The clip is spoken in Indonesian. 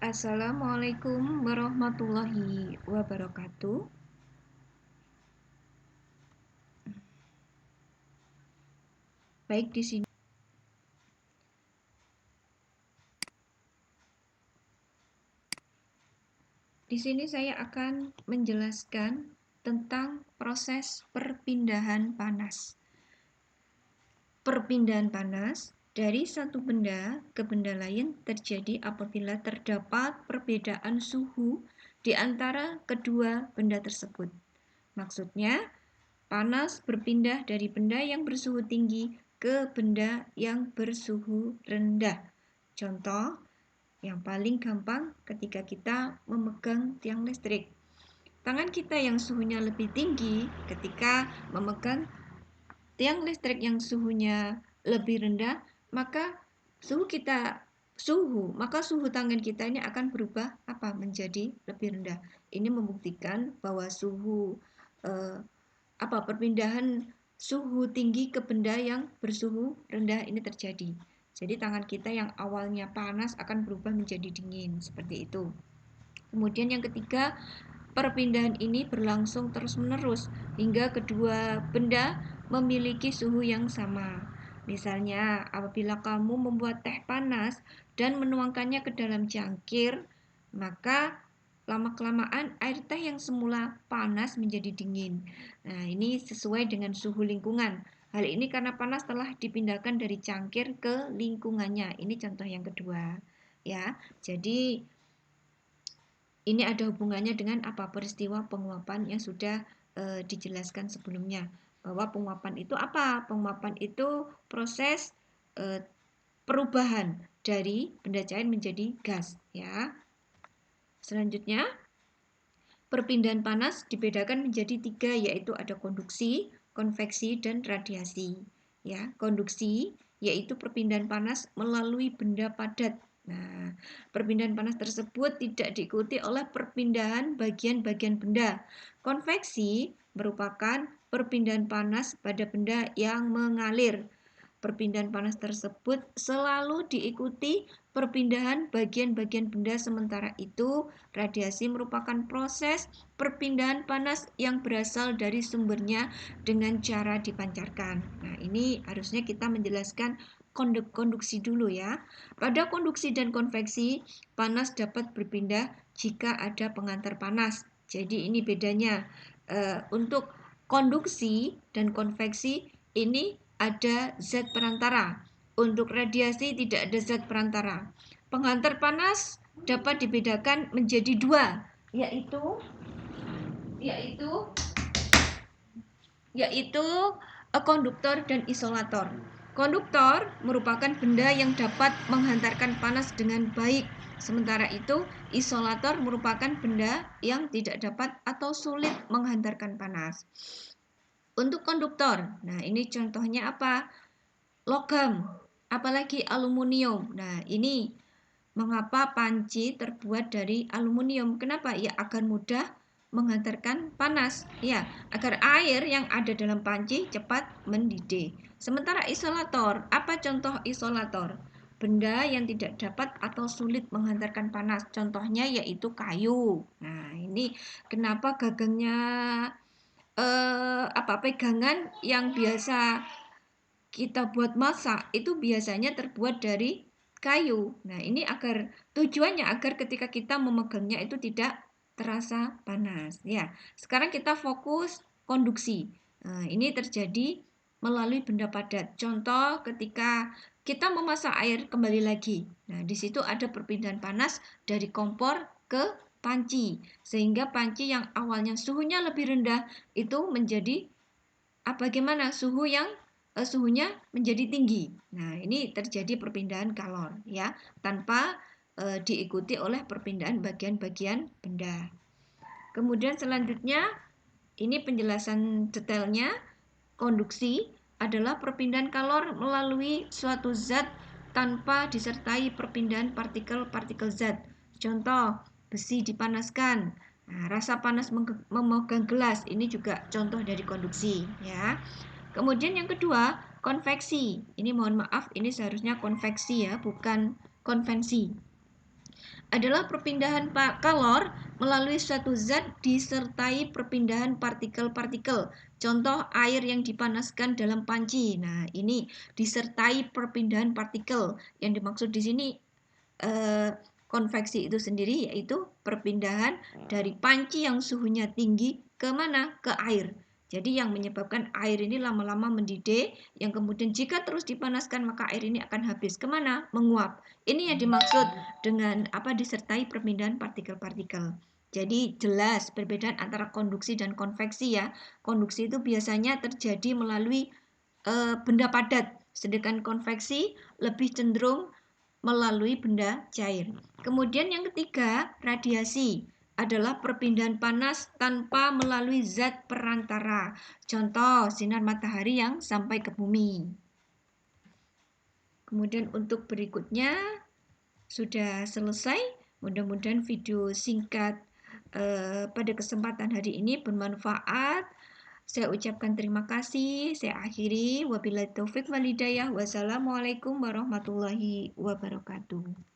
Assalamualaikum warahmatullahi wabarakatuh. Baik, di sini saya akan menjelaskan tentang proses perpindahan panas. Perpindahan panas dari satu benda ke benda lain terjadi apabila terdapat perbedaan suhu di antara kedua benda tersebut. Maksudnya, panas berpindah dari benda yang bersuhu tinggi ke benda yang bersuhu rendah. Contoh yang paling gampang ketika kita memegang tiang listrik. Tangan kita yang suhunya lebih tinggi ketika memegang tiang listrik yang suhunya lebih rendah, maka suhu tangan kita ini akan berubah menjadi lebih rendah. Ini membuktikan bahwa perpindahan suhu tinggi ke benda yang bersuhu rendah ini terjadi. Jadi tangan kita yang awalnya panas akan berubah menjadi dingin, seperti itu. Kemudian yang ketiga, perpindahan ini berlangsung terus-menerus hingga kedua benda memiliki suhu yang sama. Misalnya, apabila kamu membuat teh panas dan menuangkannya ke dalam cangkir, maka lama-kelamaan air teh yang semula panas menjadi dingin. Nah, ini sesuai dengan suhu lingkungan. Hal ini karena panas telah dipindahkan dari cangkir ke lingkungannya. Ini contoh yang kedua. Ya, jadi ini ada hubungannya dengan peristiwa penguapan yang sudah dijelaskan sebelumnya. Bahwa penguapan itu apa? Penguapan itu proses perubahan dari benda cair menjadi gas, ya. Selanjutnya, perpindahan panas dibedakan menjadi 3, yaitu ada konduksi, konveksi, dan radiasi. Ya, konduksi yaitu perpindahan panas melalui benda padat. Nah, perpindahan panas tersebut tidak diikuti oleh perpindahan bagian-bagian benda. Konveksi merupakan perpindahan panas pada benda yang mengalir. Perpindahan panas tersebut selalu diikuti perpindahan bagian-bagian benda, sementara itu radiasi merupakan proses perpindahan panas yang berasal dari sumbernya dengan cara dipancarkan. Nah, ini harusnya kita menjelaskan konduksi dulu ya. Pada konduksi dan konveksi, panas dapat berpindah jika ada pengantar panas. Jadi ini bedanya. Untuk konduksi dan konveksi ini ada zat perantara. Untuk radiasi tidak ada zat perantara. Pengantar panas dapat dibedakan menjadi 2, yaitu konduktor dan isolator. Konduktor merupakan benda yang dapat menghantarkan panas dengan baik, sementara itu isolator merupakan benda yang tidak dapat atau sulit menghantarkan panas. Untuk konduktor, nah ini contohnya apa? Logam, apalagi aluminium. Nah, ini mengapa panci terbuat dari aluminium? Kenapa? Ya, agar mudah menghantarkan panas. Ya, agar air yang ada dalam panci cepat mendidih. Sementara isolator, apa contoh isolator? Benda yang tidak dapat atau sulit menghantarkan panas. Contohnya yaitu kayu. Nah, ini kenapa gagangnya pegangan yang biasa kita buat masak itu biasanya terbuat dari kayu. Nah, ini tujuannya agar ketika kita memegangnya itu tidak terasa panas. Ya, sekarang kita fokus konduksi. Nah, ini terjadi melalui benda padat. Contoh ketika kita memasak air kembali lagi. Nah, di situ ada perpindahan panas dari kompor ke panci, sehingga panci yang awalnya suhunya lebih rendah itu menjadi bagaimana suhunya menjadi tinggi. Nah, ini terjadi perpindahan kalor ya, tanpa diikuti oleh perpindahan bagian-bagian benda. Kemudian selanjutnya ini penjelasan detailnya. Konduksi adalah perpindahan kalor melalui suatu zat tanpa disertai perpindahan partikel-partikel zat. Contoh, besi dipanaskan. Nah, rasa panas memegang gelas ini juga contoh dari konduksi ya. Kemudian yang kedua, konveksi. Ini mohon maaf, ini seharusnya konveksi ya, bukan konvensi. adalah perpindahan kalor melalui suatu zat disertai perpindahan partikel-partikel. Contoh air yang dipanaskan dalam panci. Nah, ini disertai perpindahan partikel. Yang dimaksud di sini konveksi itu sendiri yaitu perpindahan dari panci yang suhunya tinggi ke mana? Ke air. Jadi yang menyebabkan air ini lama-lama mendidih, yang kemudian jika terus dipanaskan maka air ini akan habis. Kemana? Menguap. Ini yang dimaksud dengan disertai perpindahan partikel-partikel. Jadi jelas perbedaan antara konduksi dan konveksi ya. Konduksi itu biasanya terjadi melalui benda padat, sedangkan konveksi lebih cenderung melalui benda cair. Kemudian yang ketiga, radiasi adalah perpindahan panas tanpa melalui zat perantara. Contoh, sinar matahari yang sampai ke bumi. Kemudian untuk berikutnya sudah selesai. Mudah-mudahan video singkat pada kesempatan hari ini bermanfaat. Saya ucapkan terima kasih. Saya akhiri. Wabillahi taufik wal hidayah. Wassalamualaikum warahmatullahi wabarakatuh.